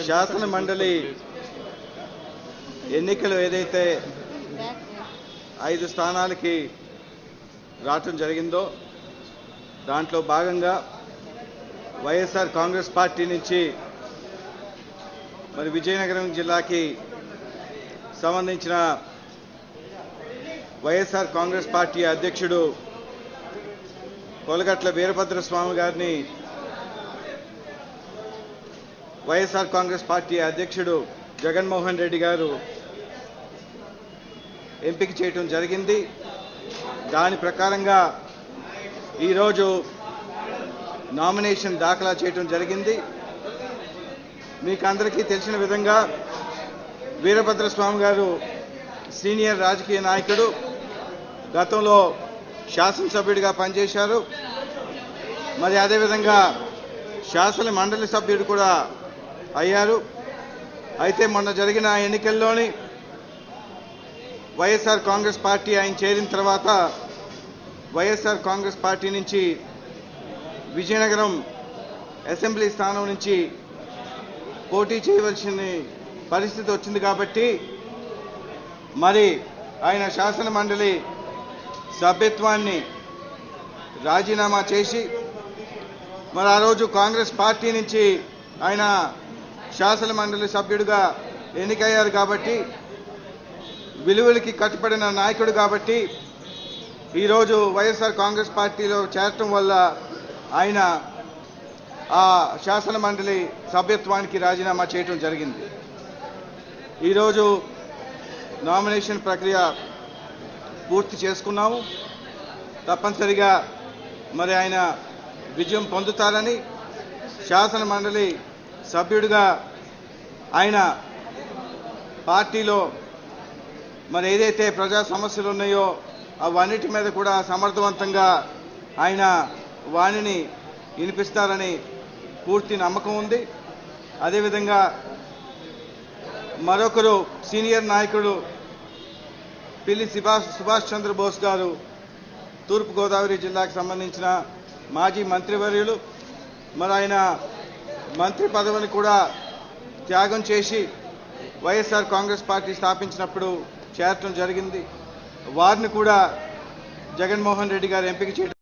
శాసన మండలి ఎన్నికలు ఏదైతే 5 స్థానాలకి రావటం జరిగిందో దాంట్లో భాగంగా వైఎస్ఆర్ కాంగ్రెస్ పార్టీ నుంచి మరి విజయనగరం జిల్లాకి సంబంధించిన వైఎస్ఆర్ కాంగ్రెస్ పార్టీ అధ్యక్షుడు కొలగట్ల వీరభద్రస్వామి గారిని వైఎస్ఆర్ కాంగ్రెస్ పార్టీ అధ్యక్షుడు జగన్మోహన్ రెడ్డి గారు ఎంపిక చేయడం జరిగింది. దాని ప్రకారంగా ఈరోజు నామినేషన్ దాఖలా చేయడం జరిగింది. మీకు అందరికీ తెలిసిన విధంగా వీరభద్రస్వామి గారు సీనియర్ రాజకీయ నాయకుడు, గతంలో శాసనసభ్యుడిగా పనిచేశారు. మరి అదేవిధంగా శాసన మండలి సభ్యుడు కూడా అయ్యారు. అయితే మొన్న జరిగిన ఎన్నికల్లోని వైఎస్ఆర్ కాంగ్రెస్ పార్టీ ఆయన చేరిన తర్వాత వైఎస్ఆర్ కాంగ్రెస్ పార్టీ నుంచి విజయనగరం అసెంబ్లీ స్థానం నుంచి పోటీ చేయవలసిన పరిస్థితి వచ్చింది. కాబట్టి మరి ఆయన శాసన మండలి సభ్యత్వాన్ని రాజీనామా చేసి మరి ఆ రోజు కాంగ్రెస్ పార్టీ నుంచి ఆయన శాసన మండలి సభ్యుడిగా ఎన్నికయ్యారు. కాబట్టి విలువలకి కట్టుబడిన నాయకుడు కాబట్టి ఈరోజు వైఎస్ఆర్ కాంగ్రెస్ పార్టీలో చేరటం వల్ల ఆయన ఆ శాసన మండలి సభ్యత్వానికి రాజీనామా చేయటం జరిగింది. ఈరోజు నామినేషన్ ప్రక్రియ పూర్తి చేసుకున్నాము. తప్పనిసరిగా మరి ఆయన విజయం పొందుతారని, శాసన మండలి సభ్యుడిగా ఆయన పార్టీలో మరి ఏదైతే ప్రజా సమస్యలు ఉన్నాయో అవన్నిటి మీద కూడా సమర్థవంతంగా ఆయన వాణిని వినిపిస్తారని పూర్తి నమ్మకం ఉంది. అదేవిధంగా మరొకరు సీనియర్ నాయకుడు పిల్లి సుభాష్ చంద్రబోస్ గారు, తూర్పుగోదావరి జిల్లాకు సంబంధించిన మాజీ మంత్రివర్యులు, మరి ఆయన మంత్రి పదవిని కూడా త్యాగం చేసి వైఎస్ఆర్ కాంగ్రెస్ పార్టీ స్థాపించినప్పుడు చేరటం జరిగింది. వారిని కూడా జగన్మోహన్ రెడ్డి గారు ఎంపిక చేయడం